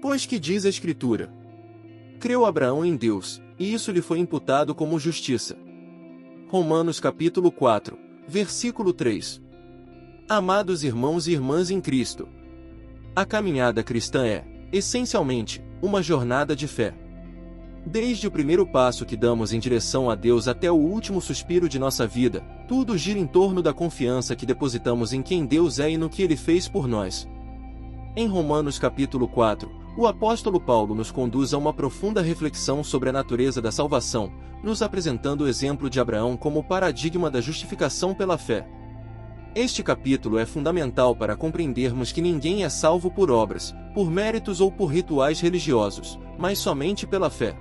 Pois que diz a Escritura? Creu Abraão em Deus, e isso lhe foi imputado como justiça. Romanos capítulo 4, versículo 3. Amados irmãos e irmãs em Cristo, a caminhada cristã é, essencialmente, uma jornada de fé. Desde o primeiro passo que damos em direção a Deus até o último suspiro de nossa vida, tudo gira em torno da confiança que depositamos em quem Deus é e no que Ele fez por nós. Em Romanos capítulo 4, o apóstolo Paulo nos conduz a uma profunda reflexão sobre a natureza da salvação, nos apresentando o exemplo de Abraão como paradigma da justificação pela fé. Este capítulo é fundamental para compreendermos que ninguém é salvo por obras, por méritos ou por rituais religiosos, mas somente pela fé.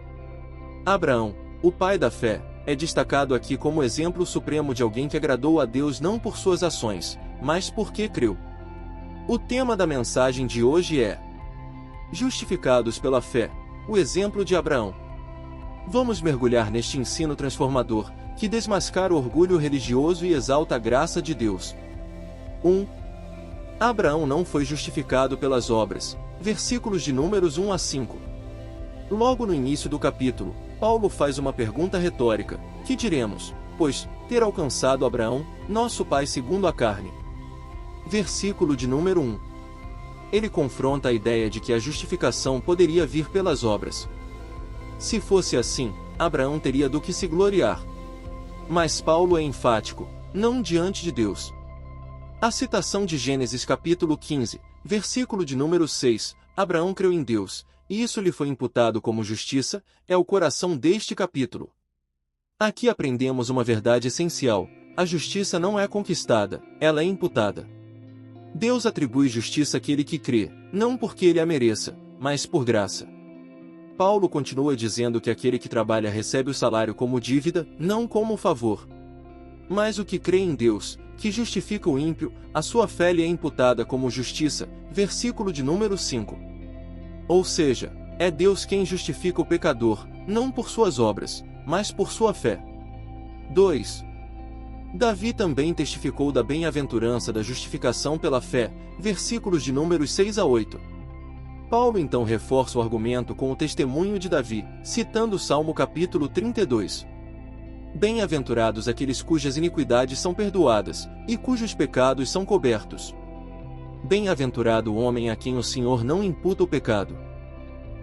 Abraão, o pai da fé, é destacado aqui como exemplo supremo de alguém que agradou a Deus não por suas ações, mas porque creu. O tema da mensagem de hoje é Justificados pela fé, o exemplo de Abraão. Vamos mergulhar neste ensino transformador, que desmascara o orgulho religioso e exalta a graça de Deus. 1. Abraão não foi justificado pelas obras. Versículos de Números 1 a 5. Logo no início do capítulo, Paulo faz uma pergunta retórica: que diremos, pois, ter alcançado Abraão, nosso pai segundo a carne? Versículo de número 1. Ele confronta a ideia de que a justificação poderia vir pelas obras. Se fosse assim, Abraão teria do que se gloriar. Mas Paulo é enfático: não diante de Deus. A citação de Gênesis capítulo 15, versículo de número 6, Abraão creu em Deus, e isso lhe foi imputado como justiça, é o coração deste capítulo. Aqui aprendemos uma verdade essencial: a justiça não é conquistada, ela é imputada. Deus atribui justiça àquele que crê, não porque ele a mereça, mas por graça. Paulo continua dizendo que aquele que trabalha recebe o salário como dívida, não como favor. Mas o que crê em Deus, que justifica o ímpio, a sua fé lhe é imputada como justiça, versículo de número 5. Ou seja, é Deus quem justifica o pecador, não por suas obras, mas por sua fé. 2. Davi também testificou da bem-aventurança da justificação pela fé, versículos de números 6 a 8. Paulo então reforça o argumento com o testemunho de Davi, citando o Salmo capítulo 32. Bem-aventurados aqueles cujas iniquidades são perdoadas, e cujos pecados são cobertos. Bem-aventurado o homem a quem o Senhor não imputa o pecado.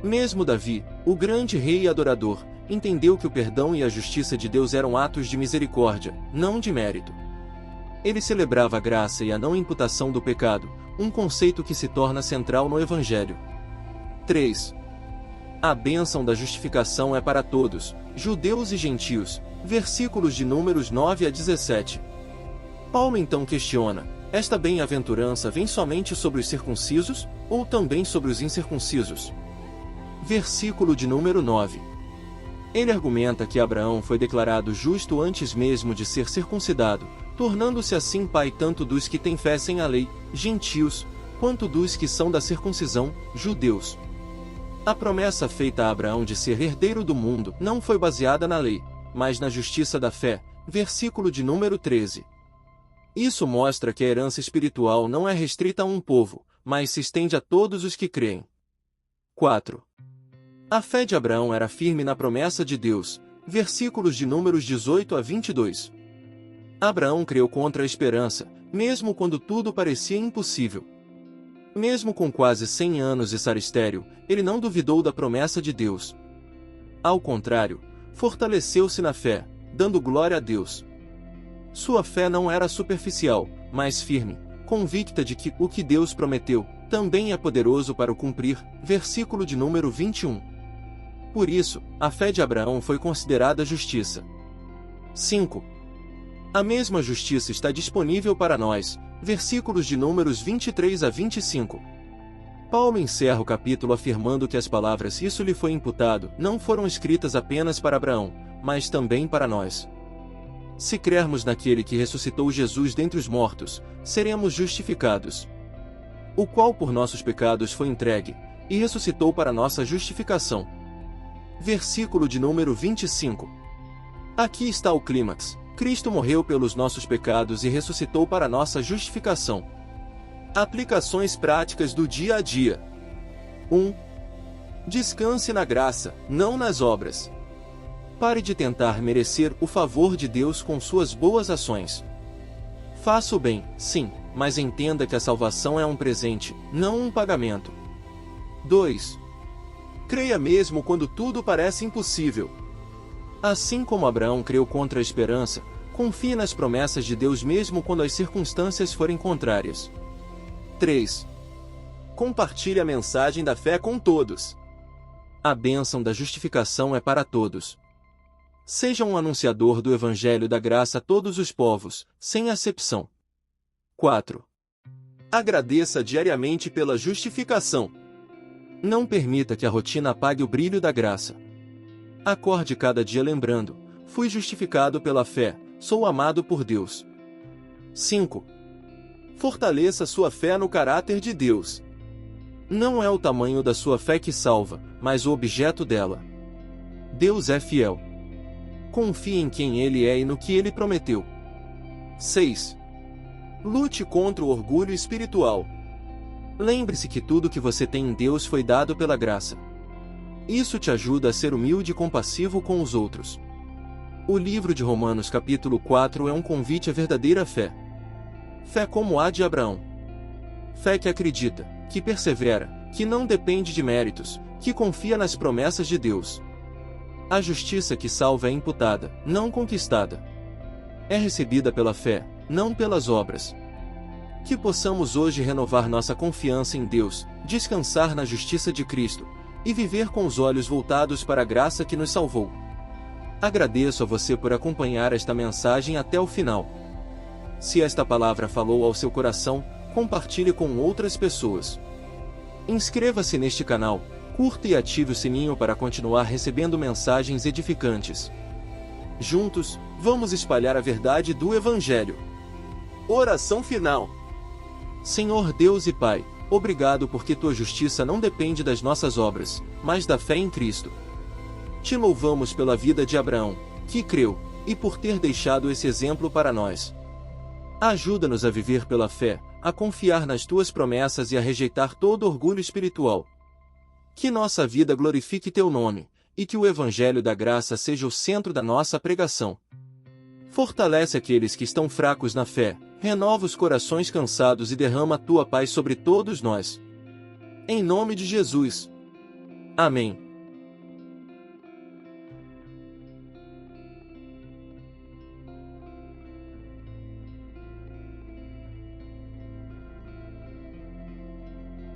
Mesmo Davi, o grande rei e adorador, entendeu que o perdão e a justiça de Deus eram atos de misericórdia, não de mérito. Ele celebrava a graça e a não imputação do pecado, um conceito que se torna central no Evangelho. 3. A bênção da justificação é para todos, judeus e gentios, versículos de Números 9 a 17. Paulo então questiona: esta bem-aventurança vem somente sobre os circuncisos, ou também sobre os incircuncisos? Versículo de número 9. Ele argumenta que Abraão foi declarado justo antes mesmo de ser circuncidado, tornando-se assim pai tanto dos que têm fé sem a lei, gentios, quanto dos que são da circuncisão, judeus. A promessa feita a Abraão de ser herdeiro do mundo não foi baseada na lei, mas na justiça da fé, versículo de número 13. Isso mostra que a herança espiritual não é restrita a um povo, mas se estende a todos os que creem. 4. A fé de Abraão era firme na promessa de Deus, versículos de Números 18 a 22. Abraão creu contra a esperança, mesmo quando tudo parecia impossível. Mesmo com quase 100 anos de saristério, ele não duvidou da promessa de Deus. Ao contrário, fortaleceu-se na fé, dando glória a Deus. Sua fé não era superficial, mas firme, convicta de que o que Deus prometeu também é poderoso para o cumprir, versículo de número 21. Por isso, a fé de Abraão foi considerada justiça. 5. A mesma justiça está disponível para nós, versículos de Números 23 a 25. Paulo encerra o capítulo afirmando que as palavras "isso lhe foi imputado" não foram escritas apenas para Abraão, mas também para nós. Se crermos naquele que ressuscitou Jesus dentre os mortos, seremos justificados. O qual por nossos pecados foi entregue, e ressuscitou para nossa justificação. Versículo de número 25. Aqui está o clímax: Cristo morreu pelos nossos pecados e ressuscitou para nossa justificação. Aplicações práticas do dia a dia. 1. Descanse na graça, não nas obras. Pare de tentar merecer o favor de Deus com suas boas ações. Faça o bem, sim, mas entenda que a salvação é um presente, não um pagamento. 2. Creia mesmo quando tudo parece impossível. Assim como Abraão creu contra a esperança, confie nas promessas de Deus mesmo quando as circunstâncias forem contrárias. 3. Compartilhe a mensagem da fé com todos. A bênção da justificação é para todos. Seja um anunciador do Evangelho da graça a todos os povos, sem acepção. 4. Agradeça diariamente pela justificação. Não permita que a rotina apague o brilho da graça. Acorde cada dia lembrando: fui justificado pela fé, sou amado por Deus. 5. Fortaleça sua fé no caráter de Deus. Não é o tamanho da sua fé que salva, mas o objeto dela. Deus é fiel. Confie em quem Ele é e no que Ele prometeu. 6. Lute contra o orgulho espiritual. Lembre-se que tudo que você tem em Deus foi dado pela graça. Isso te ajuda a ser humilde e compassivo com os outros. O livro de Romanos capítulo 4 é um convite à verdadeira fé. Fé como a de Abraão. Fé que acredita, que persevera, que não depende de méritos, que confia nas promessas de Deus. A justiça que salva é imputada, não conquistada. É recebida pela fé, não pelas obras. Que possamos hoje renovar nossa confiança em Deus, descansar na justiça de Cristo, e viver com os olhos voltados para a graça que nos salvou. Agradeço a você por acompanhar esta mensagem até o final. Se esta palavra falou ao seu coração, compartilhe com outras pessoas. Inscreva-se neste canal, curta e ative o sininho para continuar recebendo mensagens edificantes. Juntos, vamos espalhar a verdade do Evangelho. Oração final. Senhor Deus e Pai, obrigado porque tua justiça não depende das nossas obras, mas da fé em Cristo. Te louvamos pela vida de Abraão, que creu, e por ter deixado esse exemplo para nós. Ajuda-nos a viver pela fé, a confiar nas tuas promessas e a rejeitar todo orgulho espiritual. Que nossa vida glorifique teu nome, e que o Evangelho da graça seja o centro da nossa pregação. Fortalece aqueles que estão fracos na fé, renova os corações cansados e derrama a tua paz sobre todos nós. Em nome de Jesus. Amém.